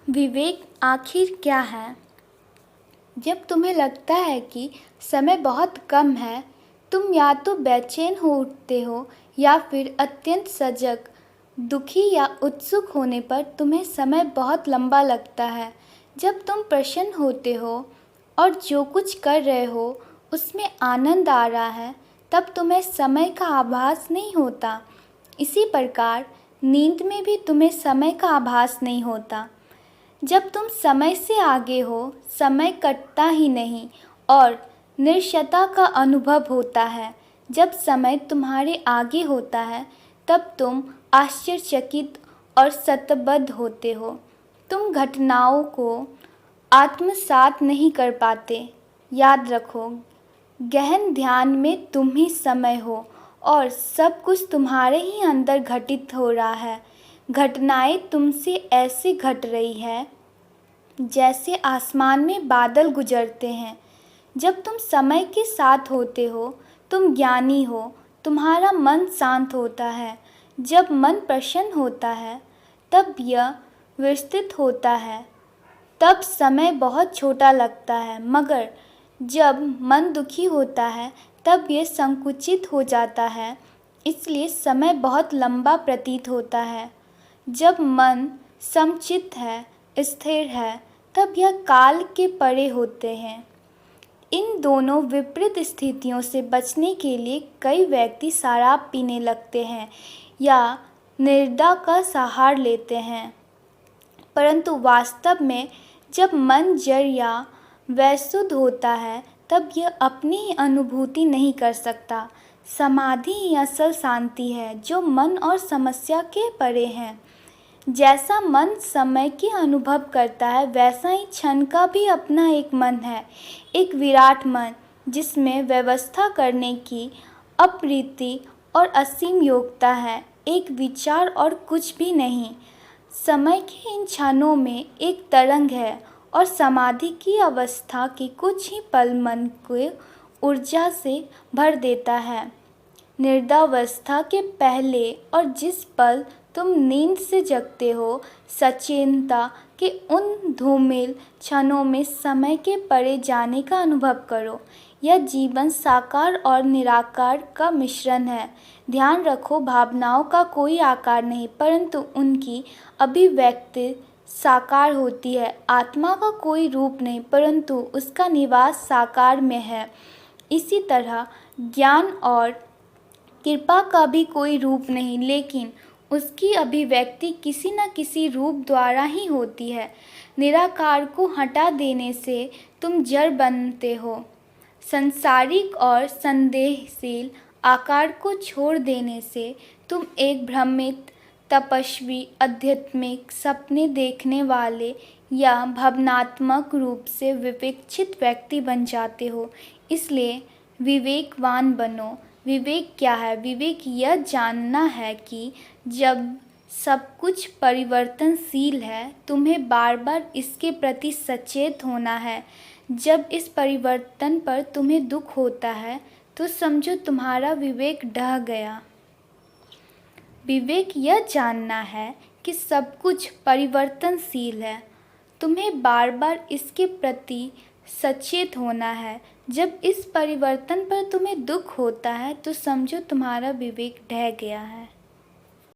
विवेक आखिर क्या है? जब तुम्हें लगता है कि समय बहुत कम है, तुम या तो बेचैन हो उठते हो या फिर अत्यंत सजग, दुखी या उत्सुक होने पर तुम्हें समय बहुत लंबा लगता है। जब तुम प्रसन्न होते हो और जो कुछ कर रहे हो उसमें आनंद आ रहा है, तब तुम्हें समय का आभास नहीं होता। इसी प्रकार नींद में भी तुम्हें समय का आभास नहीं होता। जब तुम समय से आगे हो, समय कटता ही नहीं और निरक्षता का अनुभव होता है। जब समय तुम्हारे आगे होता है, तब तुम आश्चर्यचकित और शतबद्ध होते हो। तुम घटनाओं को आत्मसात नहीं कर पाते। याद रखो, गहन ध्यान में तुम ही समय हो और सब कुछ तुम्हारे ही अंदर घटित हो रहा है। घटनाएं तुमसे ऐसे घट रही है जैसे आसमान में बादल गुजरते हैं। जब तुम समय के साथ होते हो, तुम ज्ञानी हो, तुम्हारा मन शांत होता है। जब मन प्रसन्न होता है, तब यह विस्तृत होता है। तब समय बहुत छोटा लगता है, मगर जब मन दुखी होता है, तब यह संकुचित हो जाता है। इसलिए समय बहुत लंबा प्रतीत होता है। जब मन समचित्त है, स्थिर है, तब यह काल के परे होते हैं। इन दोनों विपरीत स्थितियों से बचने के लिए कई व्यक्ति शराब पीने लगते हैं या निर्दा का सहारा लेते हैं, परंतु वास्तव में जब मन जड़ या वैशुद्ध होता है, तब यह अपनी अनुभूति नहीं कर सकता। समाधि ही असल शांति है जो मन और समस्या के परे है। जैसा मन समय की अनुभव करता है, वैसा ही क्षण का भी अपना एक मन है, एक विराट मन जिसमें व्यवस्था करने की अप्रतीति और असीम योग्यता है, एक विचार और कुछ भी नहीं। समय के इन क्षणों में एक तरंग है और समाधि की अवस्था के कुछ ही पल मन को ऊर्जा से भर देता है। निर्दावस्था के पहले और जिस पल तुम नींद से जगते हो, सचेतनता के उन धूमिल क्षणों में समय के परे जाने का अनुभव करो। यह जीवन साकार और निराकार का मिश्रण है। ध्यान रखो, भावनाओं का कोई आकार नहीं, परंतु उनकी अभिव्यक्ति साकार होती है। आत्मा का कोई रूप नहीं, परंतु उसका निवास साकार में है। इसी तरह ज्ञान और कृपा का भी कोई रूप नहीं, लेकिन उसकी अभिव्यक्ति किसी न किसी रूप द्वारा ही होती है। निराकार को हटा देने से तुम जड़ बनते हो। संसारिक और संदेहशील आकार को छोड़ देने से तुम एक भ्रमित, तपस्वी, आध्यात्मिक, सपने देखने वाले या भावनात्मक रूप से विवेचित व्यक्ति बन जाते हो। इसलिए विवेकवान बनो। विवेक क्या है? विवेक यह जानना है कि जब सब कुछ परिवर्तनशील है, तुम्हें बार बार इसके प्रति सचेत होना है। जब इस परिवर्तन पर तुम्हें दुख होता है, तो समझो तुम्हारा विवेक ढह गया। विवेक यह जानना है कि सब कुछ परिवर्तनशील है, तुम्हें बार बार इसके प्रति सचेत होना है। जब इस परिवर्तन पर तुम्हें दुख होता है, तो समझो तुम्हारा विवेक ढह गया है।